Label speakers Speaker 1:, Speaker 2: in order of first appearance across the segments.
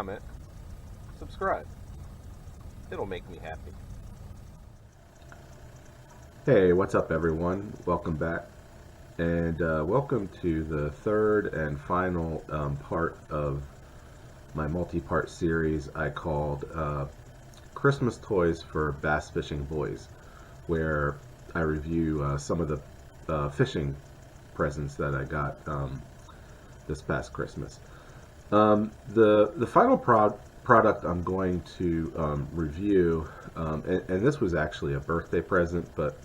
Speaker 1: comment, subscribe. It'll make me happy.
Speaker 2: Hey, what's up, everyone? Welcome back, and welcome to the third and final part of my multi-part series I called Christmas Toys for Bass Fishing Boys, where I review some of the fishing presents that I got this past Christmas. The final product I'm going to review, and this was actually a birthday present, but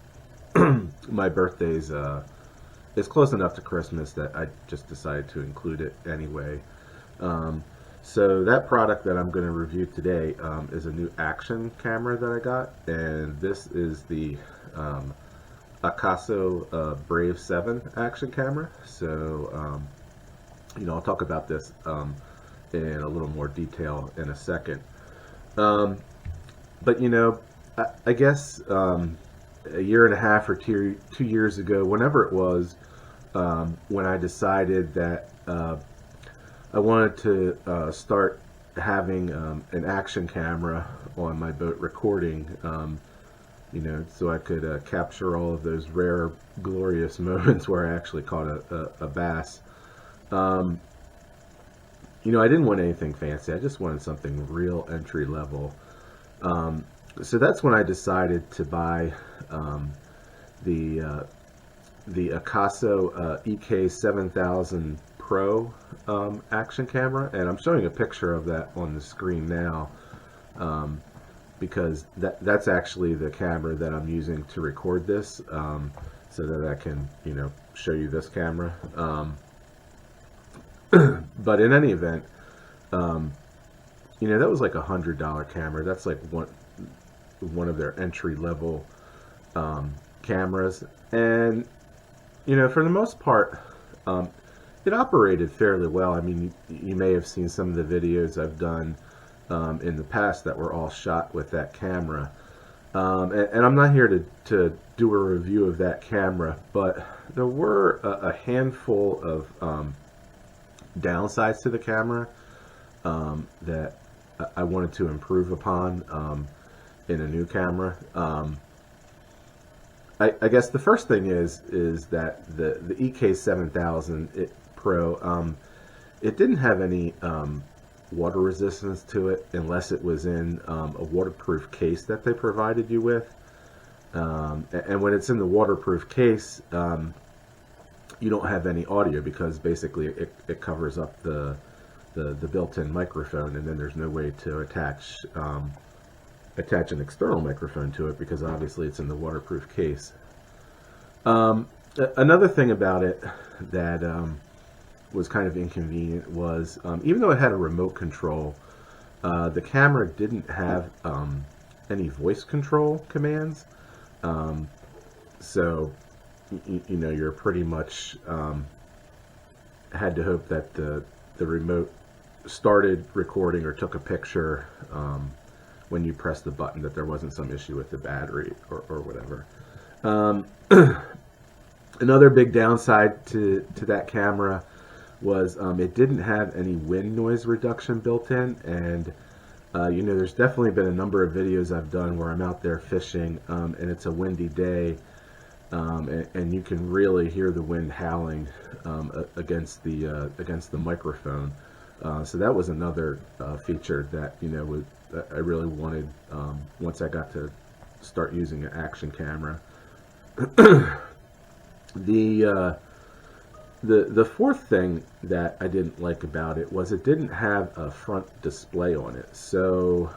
Speaker 2: my birthday's is close enough to Christmas that I just decided to include it anyway. So that product that I'm going to review today is a new action camera that I got, and this is the Akaso Brave 7 action camera. So I'll talk about this in a little more detail in a second. But I guess a year and a half or 2 years ago, whenever it was, when I decided that I wanted to start having an action camera on my boat recording, so I could capture all of those rare, glorious moments where I actually caught a bass. I didn't want anything fancy. I just wanted something real entry level. So that's when I decided to buy the akaso EK7000 Pro action camera, and I'm showing a picture of that on the screen now because that's actually the camera that I'm using to record this, so that I can show you this camera. But in any event, that was like $100 camera. That's like one of their entry level cameras, and for the most part it operated fairly well. I mean, you may have seen some of the videos I've done in the past that were all shot with that camera, and I'm not here to do a review of that camera, but there were a handful of downsides to the camera that I wanted to improve upon in a new camera. I guess the first thing is that the EK7000 Pro, it didn't have any water resistance to it unless it was in a waterproof case that they provided you with. And when it's in the waterproof case, you don't have any audio because basically it covers up the built-in microphone, and then there's no way to attach an external microphone to it because obviously it's in the waterproof case. Another thing about it that was kind of inconvenient was even though it had a remote control, the camera didn't have any voice control commands. So you're pretty much had to hope that the remote started recording or took a picture when you pressed the button, that there wasn't some issue with the battery or whatever. Another big downside to that camera was it didn't have any wind noise reduction built in, and there's definitely been a number of videos I've done where I'm out there fishing and it's a windy day, and you can really hear the wind howling against the microphone. So that was another feature that I really wanted once I got to start using an action camera. The fourth thing that I didn't like about it was it didn't have a front display on it. So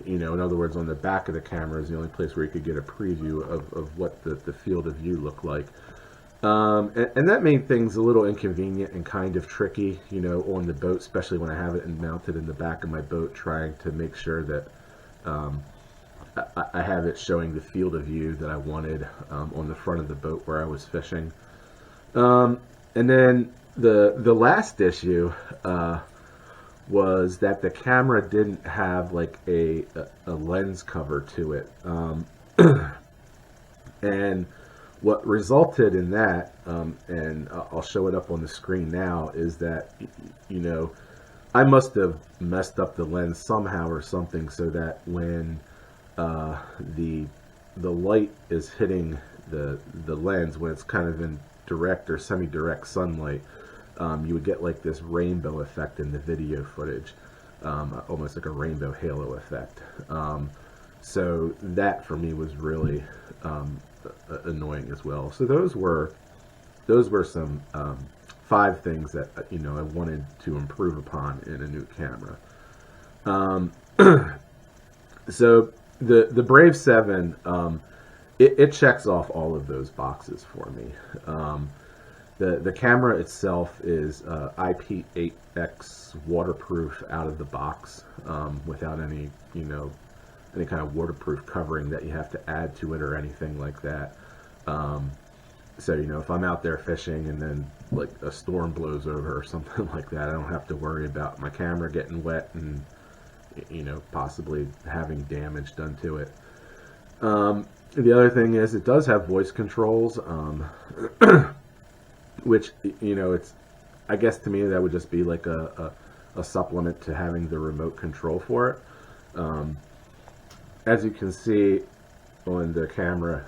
Speaker 2: in other words, on the back of the camera is the only place where you could get a preview of what the field of view looked like. And that made things a little inconvenient and kind of tricky, on the boat, especially when I have it mounted in the back of my boat, trying to make sure that I have it showing the field of view that I wanted on the front of the boat where I was fishing. And then the last issue was that the camera didn't have like a lens cover to it. And what resulted in that, and I'll show it up on the screen now, is that, I must have messed up the lens somehow or something, so that when the light is hitting the lens, when it's kind of in direct or semi-direct sunlight, you would get like this rainbow effect in the video footage, almost like a rainbow halo effect. So that for me was really annoying as well. So those were some 5 things that I wanted to improve upon in a new camera. So the Brave 7, it checks off all of those boxes for me. The camera itself is IP8X waterproof out of the box, without any any kind of waterproof covering that you have to add to it or anything like that. So if I'm out there fishing and then like a storm blows over or something like that, I don't have to worry about my camera getting wet and possibly having damage done to it. The other thing is it does have voice controls, which it's, I guess to me that would just be like a supplement to having the remote control for it. As you can see on the camera,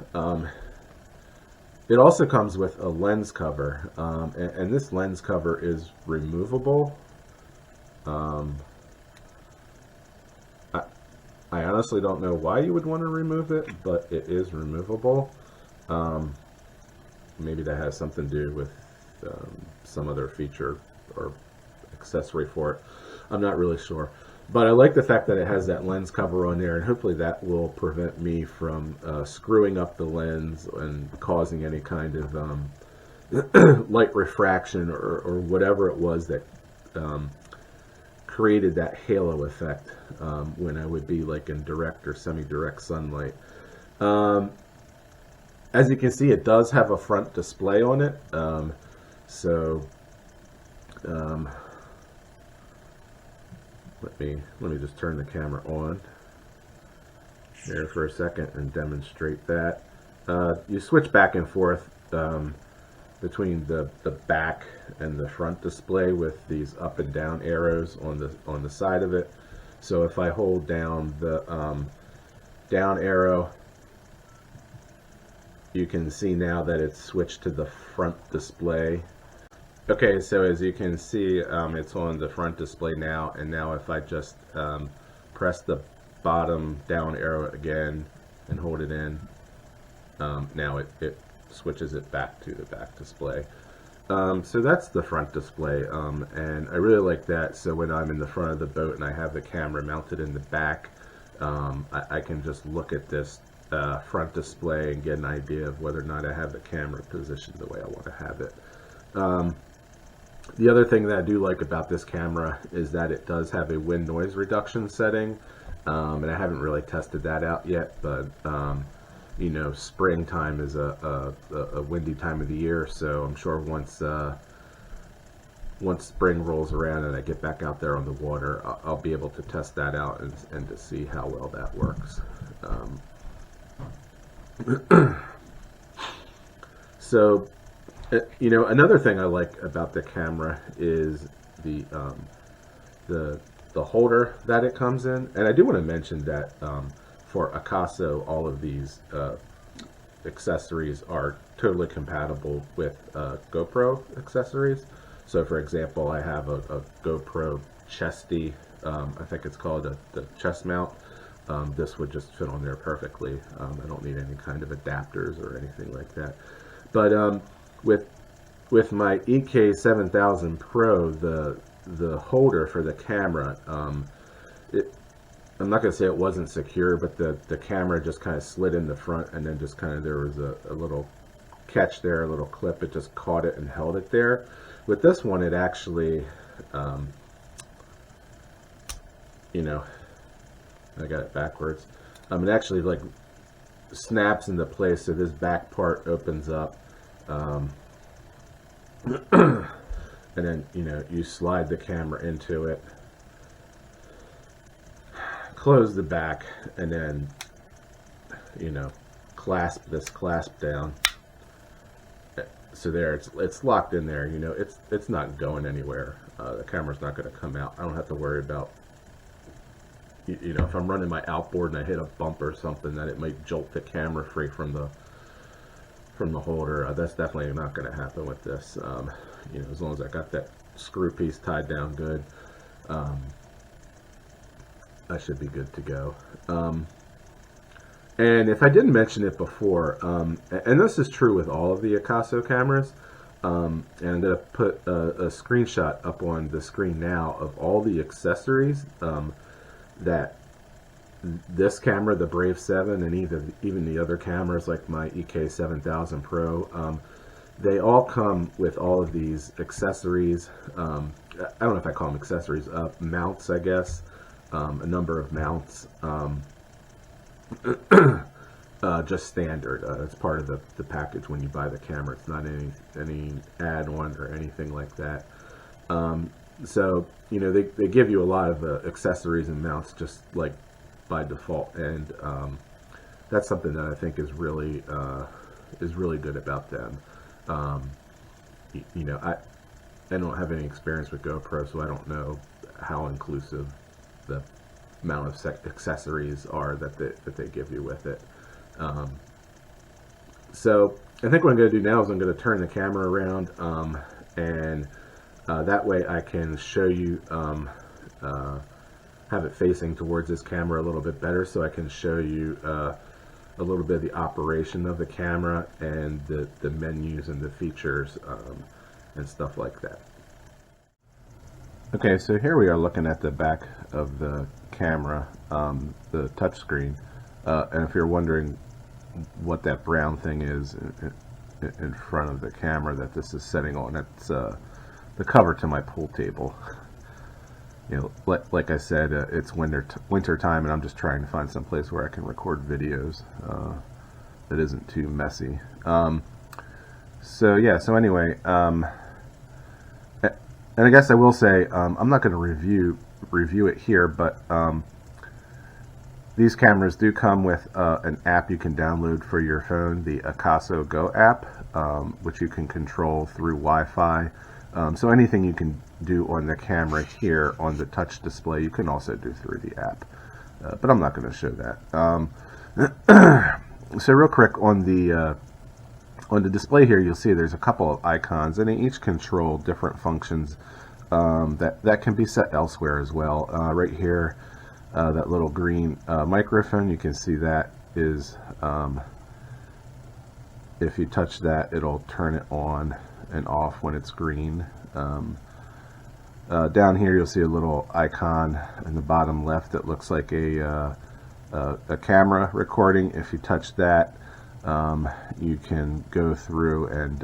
Speaker 2: it also comes with a lens cover, and this lens cover is removable. I honestly don't know why you would want to remove it, but it is removable. Maybe that has something to do with some other feature or accessory for it. I'm not really sure. But I like the fact that it has that lens cover on there, and hopefully that will prevent me from screwing up the lens and causing any kind of light refraction or whatever it was that created that halo effect when I would be like in direct or semi-direct sunlight. As you can see, it does have a front display on it. Let me just turn the camera on there for a second and demonstrate that. You switch back and forth between the back and the front display with these up and down arrows on the side of it. So if I hold down the down arrow, you can see now that it's switched to the front display. Okay, so as you can see, it's on the front display now, and now if I just press the bottom down arrow again and hold it in, now it switches it back to the back display. So that's the front display, and I really like that. So when I'm in the front of the boat and I have the camera mounted in the back, I can just look at this front display and get an idea of whether or not I have the camera positioned the way I want to have it. The other thing that I do like about this camera is that it does have a wind noise reduction setting, and I haven't really tested that out yet, but springtime is a windy time of the year, so I'm sure once spring rolls around and I get back out there on the water, I'll be able to test that out and to see how well that works. So, another thing I like about the camera is the holder that it comes in, and I do want to mention that for Akaso, all of these accessories are totally compatible with GoPro accessories. So, for example, I have a GoPro chesty, I think it's called the chest mount. This would just fit on there perfectly. I don't need any kind of adapters or anything like that. But with my EK7000 Pro, the holder for the camera, I'm not going to say it wasn't secure, but the camera just kind of slid in the front, and then just kind of, there was a little catch there, a little clip. It just caught it and held it there. With this one, it actually, I got it backwards. It actually like snaps into place, so this back part opens up, and then you slide the camera into it, close the back, and then clasp this clasp down. So there, it's locked in there. It's not going anywhere. the camera's not going to come out. I don't have to worry about, you know, if I'm running my outboard and I hit a bump or something, that it might jolt the camera free from the holder. That's definitely not going to happen with this. You know, as long as I got that screw piece tied down good, I should be good to go. And if I didn't mention it before, and this is true with all of the Akaso cameras, and I'm going to put a screenshot up on the screen now of all the accessories that this camera, the Brave 7, and even the other cameras like my EK7000 Pro, they all come with all of these accessories. I don't know if I call them accessories, mounts, I guess, a number of mounts. Just standard. It's part of the package when you buy the camera. It's not any add-on or anything like that. So, you know, they give you a lot of accessories and mounts just like by default, and that's something that I think is really good about them. You know, I don't have any experience with GoPro, so I don't know how inclusive the amount of accessories are that they give you with it. So I think what I'm going to do now is I'm going to turn the camera around, and that way I can show you, have it facing towards this camera a little bit better, so I can show you a little bit of the operation of the camera and the menus and the features and stuff like that. Okay, so here we are looking at the back of the camera, the touch screen, and if you're wondering what that brown thing is in front of the camera that this is setting on, that's the cover to my pool table. You know, like I said, it's winter time, and I'm just trying to find some place where I can record videos that isn't too messy. So yeah, so anyway, and I guess I will say, I'm not going to review it here, but these cameras do come with an app you can download for your phone, the Akaso Go app, which you can control through Wi-Fi. So anything you can do on the camera here on the touch display, you can also do through the app. But I'm not going to show that. So real quick, on the display here, you'll see there's a couple of icons, and they each control different functions that can be set elsewhere as well. Right here, that little green microphone, you can see that is, if you touch that, it'll turn it on and off when it's green. Down here you'll see a little icon in the bottom left that looks like a camera recording. If you touch that, you can go through and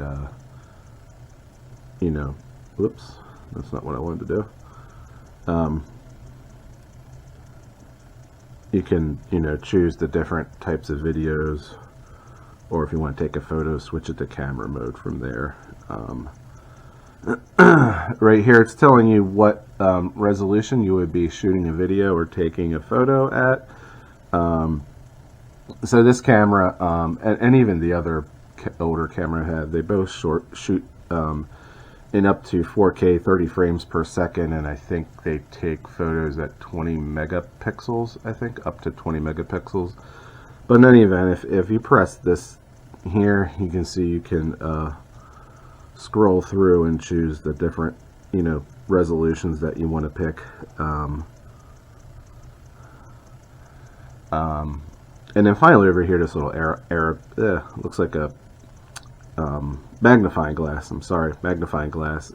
Speaker 2: you know, whoops, that's not what I wanted to do. You can, you know, choose the different types of videos, or if you want to take a photo, switch it to camera mode from there. Right here it's telling you what resolution you would be shooting a video or taking a photo at. So this camera, and even the other older camera I had, they both shoot in up to 4K 30 frames per second, and I think they take photos at 20 megapixels, I think, up to 20 megapixels. But in any event, if you press this here, you can see you can scroll through and choose the different, you know, resolutions that you want to pick. And then finally over here, this little looks like a magnifying glass. I'm sorry, magnifying glass.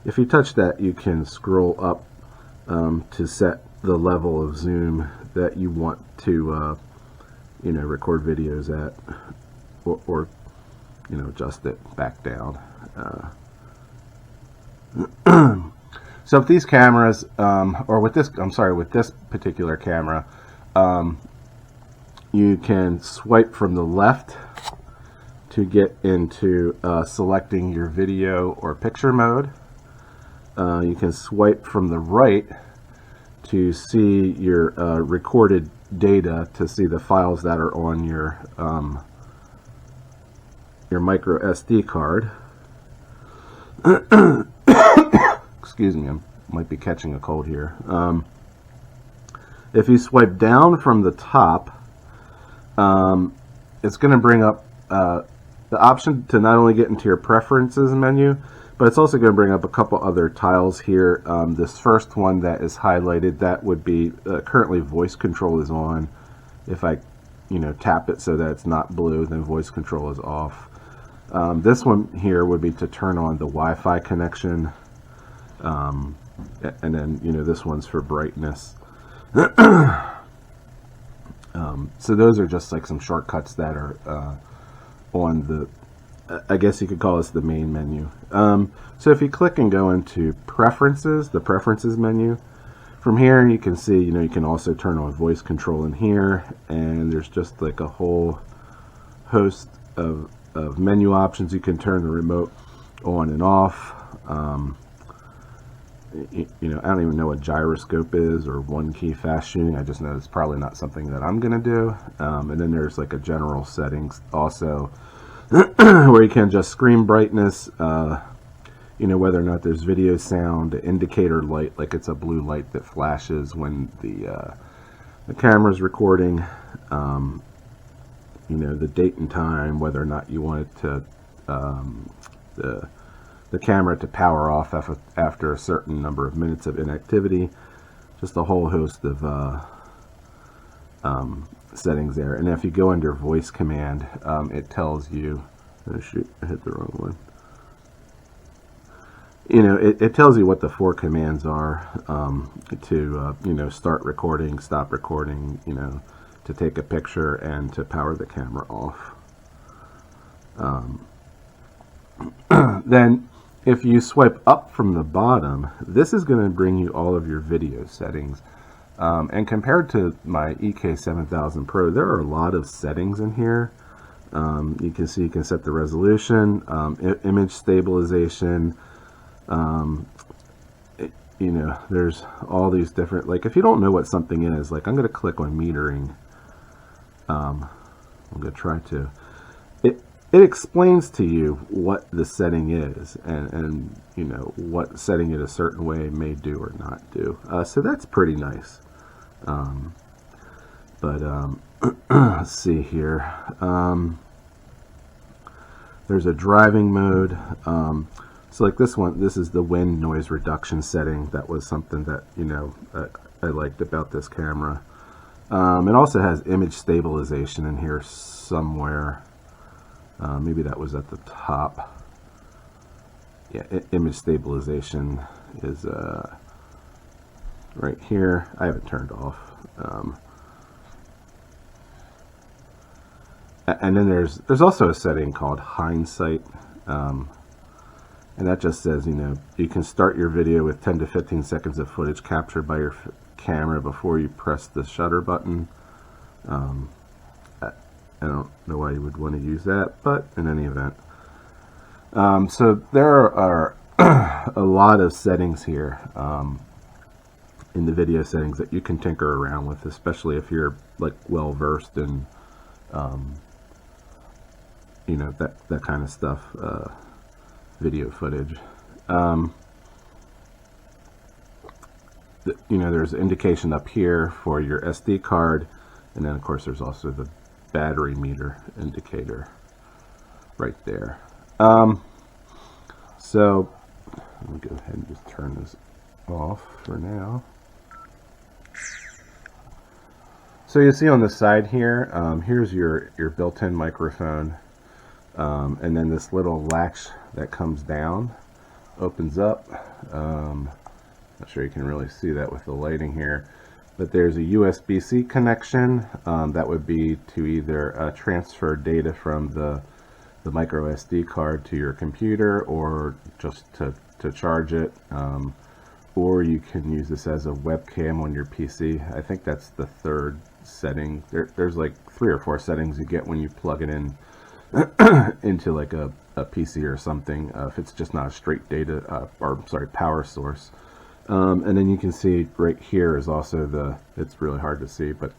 Speaker 2: If you touch that, you can scroll up to set the level of zoom that you want to, you know, record videos at, or you know, adjust it back down. So if these cameras, or with this, I'm sorry, with this particular camera, you can swipe from the left to get into selecting your video or picture mode. You can swipe from the right to see your recorded data, to see the files that are on your micro SD card. excuse me, I might be catching a cold here. If you swipe down from the top, it's going to bring up the option to not only get into your preferences menu, but it's also going to bring up a couple other tiles here. This first one that is highlighted, that would be currently voice control is on. If I, tap it so that it's not blue, then voice control is off. This one here would be to turn on the Wi-Fi connection, and then this one's for brightness. So those are just like some shortcuts that are on the, I guess you could call this the main menu. So if you click and go into preferences, the preferences menu, from here you can see, you can also turn on voice control in here, and there's just like a whole host of menu options. You can turn the remote on and off. I don't even know what gyroscope is or one key fast shooting. I just know it's probably not something that I'm gonna do. And then there's like a general settings also where you can adjust screen brightness, whether or not there's video sound, indicator light, like it's a blue light that flashes when the camera's recording, the date and time, whether or not you want it to the camera to power off after a certain number of minutes of inactivity. Just a whole host of settings there. And if you go under voice command, it tells you, oh shoot, I hit the wrong one. It tells you what the 4 commands are to start recording, stop recording, to take a picture, and to power the camera off. Then if you swipe up from the bottom, this is going to bring you all of your video settings. And compared to my EK7000 Pro, there are a lot of settings in here. You can see you can set the resolution, image stabilization. There's all these different, like if you don't know what something is, like I'm going to click on metering. I'm going to try to. It explains to you what the setting is, and what setting it a certain way may do or not do. So that's pretty nice. Let's see here. There's a driving mode. So like this one, this is the wind noise reduction setting. That was something that I liked about this camera. It also has image stabilization in here somewhere. Maybe that was at the top. Yeah, image stabilization is right here. I have it turned off. And then there's also a setting called hindsight, and that just says you can start your video with 10 to 15 seconds of footage captured by your camera before you press the shutter button. I don't know why you would want to use that, but in any event. So there are a lot of settings here in the video settings that you can tinker around with, especially if you're like well versed in that kind of stuff, video footage. There's indication up here for your SD card, and then of course there's also the battery meter indicator right there. So let me go ahead and just turn this off for now. So you see on the side here, here's your built-in microphone, and then this little latch that comes down opens up. Not sure you can really see that with the lighting here, but there's a USB-C connection that would be to either transfer data from the micro SD card to your computer, or just to charge it, or you can use this as a webcam on your PC. I think that's the third setting. There's like 3 or 4 settings you get when you plug it in into like a PC or something, if it's just not a straight power source. And then you can see right here is also it's really hard to see, but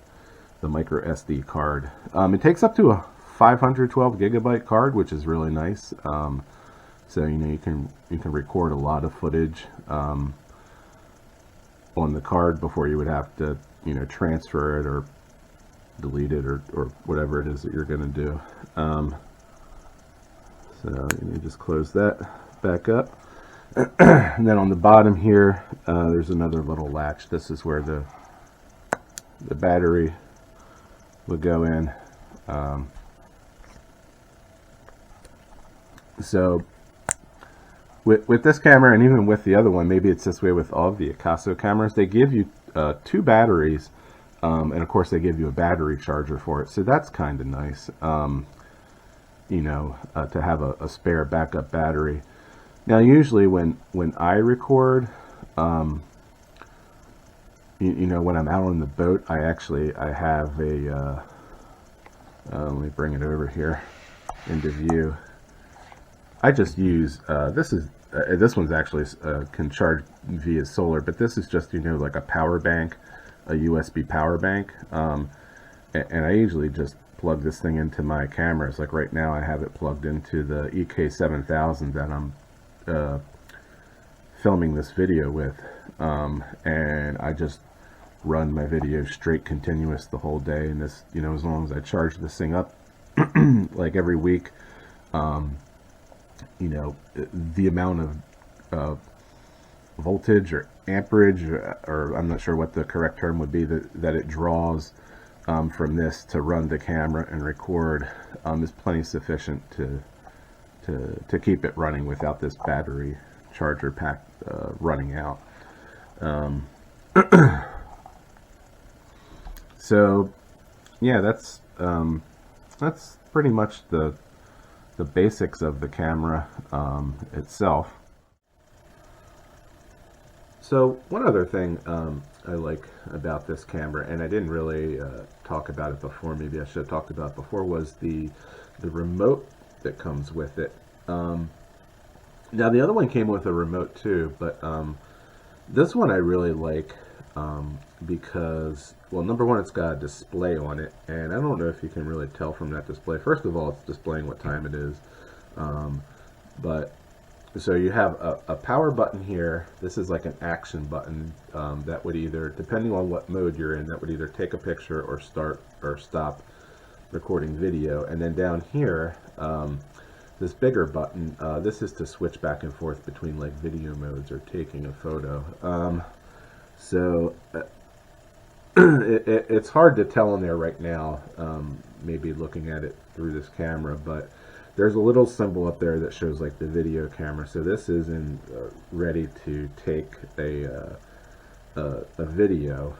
Speaker 2: the micro SD card. It takes up to a 512 gigabyte card, which is really nice. So you can record a lot of footage on the card before you would have to transfer it or delete it or whatever it is that you're going to do. So you just close that back up. And then on the bottom here, there's another little latch. This is where the battery would go in. So with this camera, and even with the other one, maybe it's this way with all of the Akaso cameras, they give you 2 batteries, and of course they give you a battery charger for it. So that's kind of nice, to have a spare backup battery. Now usually when I record, when I'm out on the boat, I have a, let me bring it over here into view. I just use, this one's actually can charge via solar, but this is just, like a power bank, a USB power bank. And I usually just plug this thing into my cameras. Like right now I have it plugged into the EK7000 that I'm filming this video with. And I just run my video straight continuous the whole day. And this, as long as I charge this thing up like every week, the amount of voltage or amperage, or I'm not sure what the correct term would be, that it draws from this to run the camera and record is plenty sufficient to keep it running without this battery charger pack running out. So yeah, that's pretty much the basics of the camera itself. So one other thing I like about this camera, and I didn't really talk about it before, maybe I should have talked about it before, was the remote that comes with it. Now the other one came with a remote too, but this one I really like because, well, number one, it's got a display on it, and I don't know if you can really tell from that display. First of all, it's displaying what time it is, but so you have a power button here. This is like an action button that would either, depending on what mode you're in, that would either take a picture or start or stop recording video. And then down here, this bigger button, this is to switch back and forth between like video modes or taking a photo. So it's hard to tell in there right now, maybe looking at it through this camera, but there's a little symbol up there that shows like the video camera. So this is ready to take a video.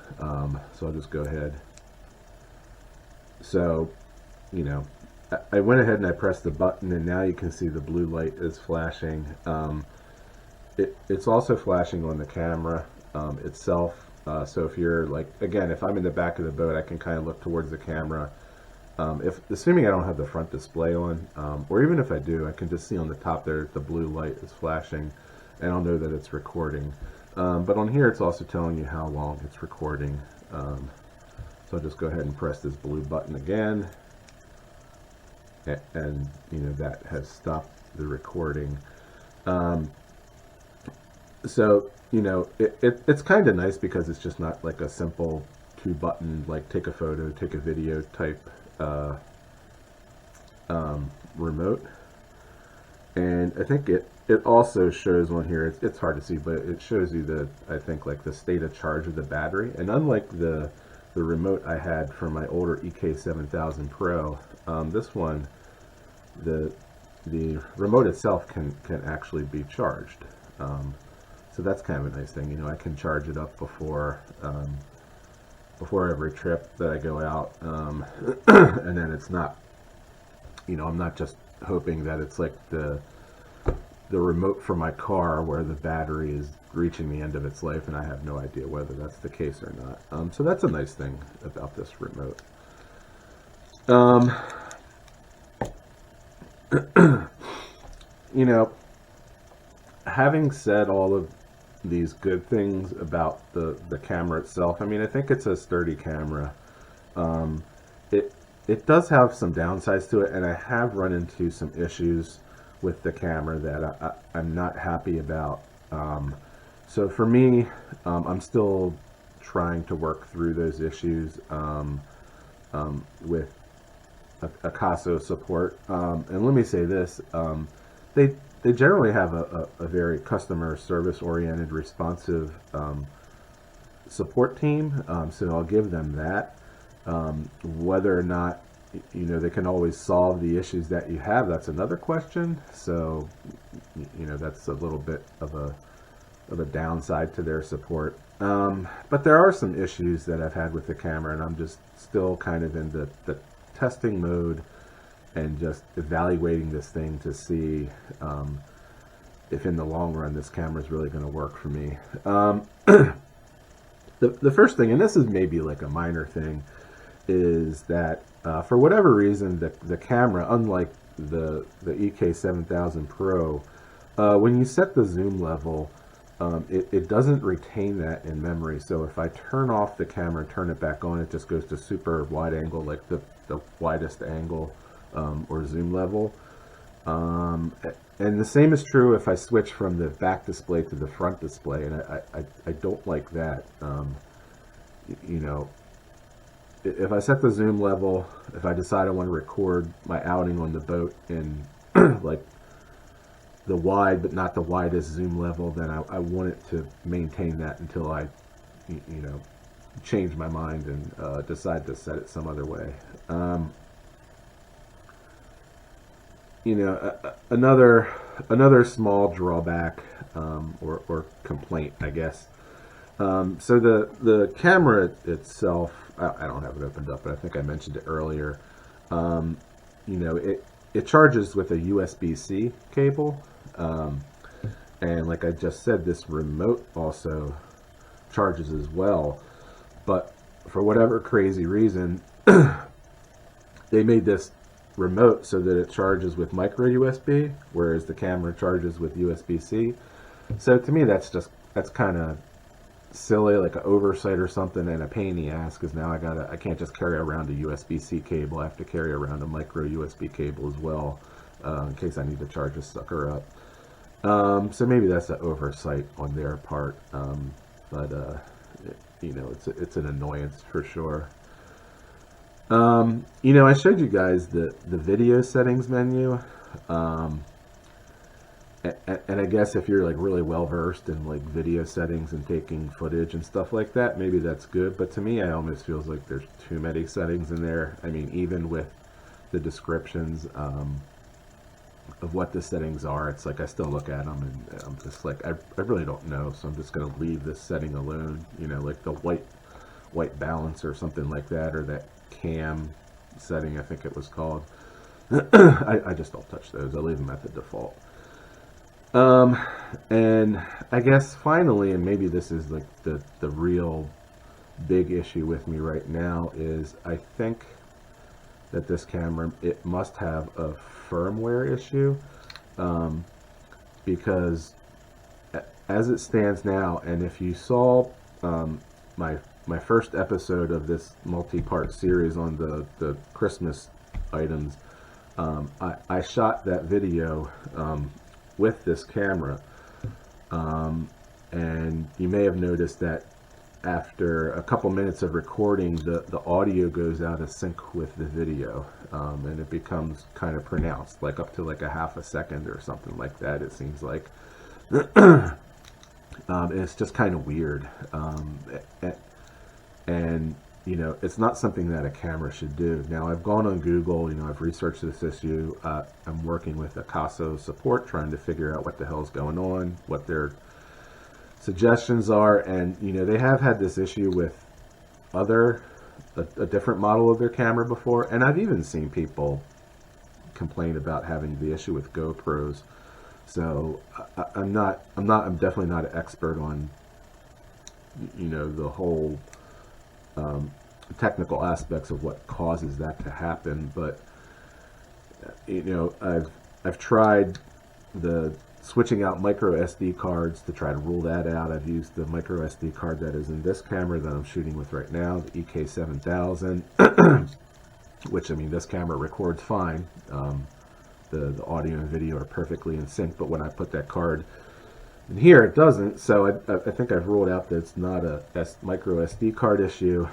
Speaker 2: So I'll just go ahead. So, I went ahead and I pressed the button, and now you can see the blue light is flashing. It's also flashing on the camera itself. So if you're like, again, if I'm in the back of the boat, I can kind of look towards the camera. Assuming I don't have the front display on, or even if I do, I can just see on the top there the blue light is flashing, and I'll know that it's recording. But on here, it's also telling you how long it's recording. So I'll just go ahead and press this blue button again, and that has stopped the recording. So it's kind of nice because it's just not like a simple 2-button like take a photo, take a video type remote. And I think it also shows on here, it's hard to see, but it shows you I think like the state of charge of the battery. And unlike the remote I had from my older EK7000 Pro, this one, the remote itself can actually be charged. So that's kind of a nice thing. I can charge it up before every trip that I go out, and then it's not, I'm not just hoping that it's like the remote for my car where the battery is reaching the end of its life, and I have no idea whether that's the case or not. So that's a nice thing about this remote. Having said all of these good things about the camera itself, I mean, I think it's a sturdy camera. It does have some downsides to it, and I have run into some issues with the camera that I'm not happy about. So for me, I'm still trying to work through those issues with akaso support. And let me say this, they generally have a very customer service oriented, responsive support team, so I'll give them that. Whether or not they can always solve the issues that you have, that's another question. So that's a little bit of a downside to their support. But there are some issues that I've had with the camera, and I'm just still kind of in the testing mode and just evaluating this thing to see if in the long run this camera is really going to work for me. The first thing, and this is maybe like a minor thing, is that for whatever reason the camera, unlike the EK7000 Pro, when you set the zoom level, it doesn't retain that in memory. So if I turn off the camera and turn it back on, it just goes to super wide angle, like the widest angle or zoom level. And the same is true if I switch from the back display to the front display, and I don't like that. If I set the zoom level, if I decide I want to record my outing on the boat in like the wide but not the widest zoom level, then I want it to maintain that until I change my mind and decide to set it some other way. Another small drawback or complaint, I guess. So the camera itself, I don't have it opened up, but I think I mentioned it earlier. It charges with a USB-C cable, and like I just said, this remote also charges as well. But for whatever crazy reason, they made this remote so that it charges with micro USB, whereas the camera charges with USB-C. So to me, that's kind of silly, like an oversight or something, and a pain in the ass, because now I can't just carry around a USB-C cable. I have to carry around a micro USB cable as well, in case I need to charge a sucker up. So maybe that's an oversight on their part, but it's an annoyance for sure. I showed you guys the video settings menu, and I guess if you're like really well versed in like video settings and taking footage and stuff like that, maybe that's good. But to me, it almost feels like there's too many settings in there. I mean, even with the descriptions of what the settings are, it's like I still look at them and I'm just like, I really don't know, so I'm just going to leave this setting alone. Like the white balance or something like that, or that cam setting, I think it was called. I just don't touch those. I leave them at the default. And I guess finally, and maybe this is like the real big issue with me right now, is I think that this camera, it must have a firmware issue, because as it stands now, and if you saw my first episode of this multi-part series on the Christmas items, I shot that video with this camera, and you may have noticed that after a couple minutes of recording, the audio goes out of sync with the video, and it becomes kind of pronounced, like up to like a half a second or something like that, it seems like. It's just kind of weird, and it's not something that a camera should do. Now, I've gone on Google, I've researched this issue. I'm working with akaso support, trying to figure out what the hell's going on, what their suggestions are, and they have had this issue with a different model of their camera before, and I've even seen people complain about having the issue with GoPros. So I'm definitely not an expert on the whole technical aspects of what causes that to happen, but I've tried the switching out micro SD cards to try to rule that out. I've used the micro SD card that is in this camera that I'm shooting with right now, the EK7000, which, I mean, this camera records fine, the audio and video are perfectly in sync, but when I put that card in here, it doesn't. So I think I've ruled out that it's not a micro SD card issue.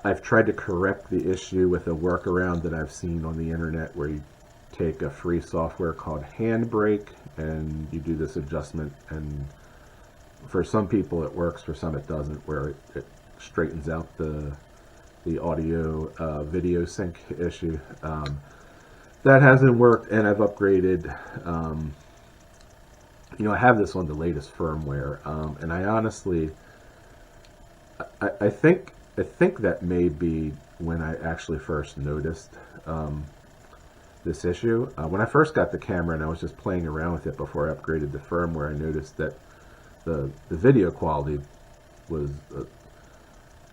Speaker 2: I've tried to correct the issue with a workaround that I've seen on the internet where you take a free software called Handbrake and you do this adjustment, and for some people it works, for some it doesn't, where it straightens out the audio video sync issue. That hasn't worked, and I've upgraded. I have this on the latest firmware, and I honestly, I think that may be when I actually first noticed this issue. When I first got the camera and I was just playing around with it before I upgraded the firmware, I noticed that the video quality was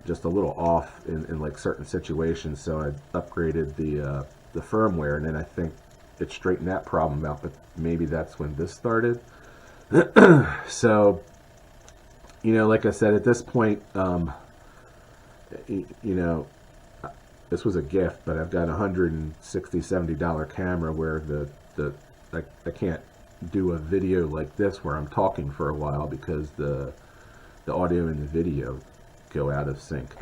Speaker 2: just a little off in like certain situations. So I upgraded the firmware, and then I think it straightened that problem out. But maybe that's when this started. So, like I said, at this point, this was a gift, but I've got a $160, $70 camera where I can't do a video like this where I'm talking for a while because the audio and the video go out of sync.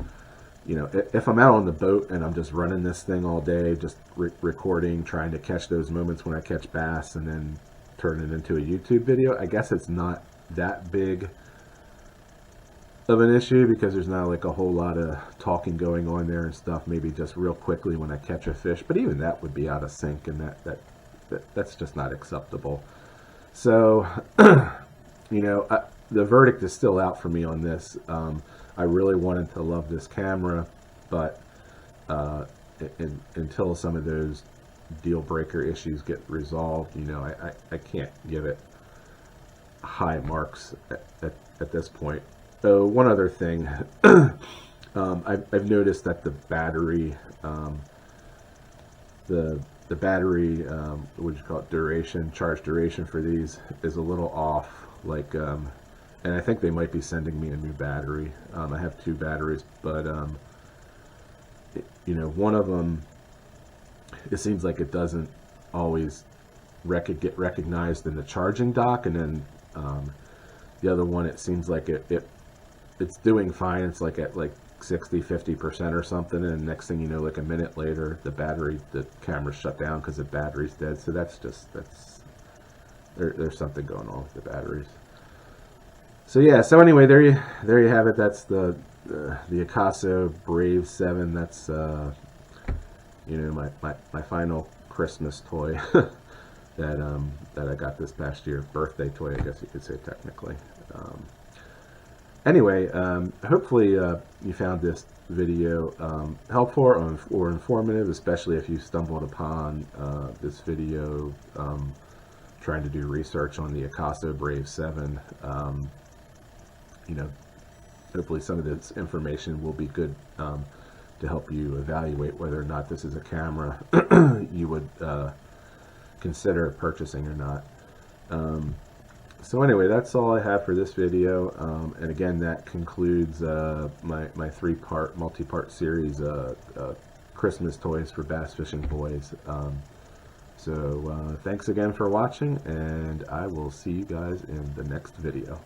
Speaker 2: If I'm out on the boat and I'm just running this thing all day, just recording, trying to catch those moments when I catch bass and then turn it into a YouTube video, I guess it's not that big of an issue because there's not like a whole lot of talking going on there and stuff. Maybe just real quickly when I catch a fish, but even that would be out of sync, and that's just not acceptable. So, the verdict is still out for me on this. I really wanted to love this camera, but until some of those deal breaker issues get resolved, I can't give it high marks at this point. So one other thing, I've noticed that the battery, the battery, what would you call it, charge duration for these is a little off. Like, and I think they might be sending me a new battery. I have two batteries, but one of them, it seems like it doesn't always get recognized in the charging dock, and then the other one, it seems like it's doing fine. It's like at like 60-50% or something, and next thing you know, like a minute later, the camera's shut down because the battery's dead. So there's something going on with the batteries. So yeah, so anyway, there you have it. That's the Akaso Brave 7. That's my final Christmas toy that I got this past year, birthday toy, I guess you could say technically. Anyway, hopefully you found this video helpful or informative, especially if you stumbled upon this video trying to do research on the Akaso Brave 7. Hopefully some of this information will be good to help you evaluate whether or not this is a camera you would consider purchasing or not. So anyway, that's all I have for this video, and again, that concludes my three-part, multi-part series, Christmas toys for bass fishing boys. So thanks again for watching, and I will see you guys in the next video.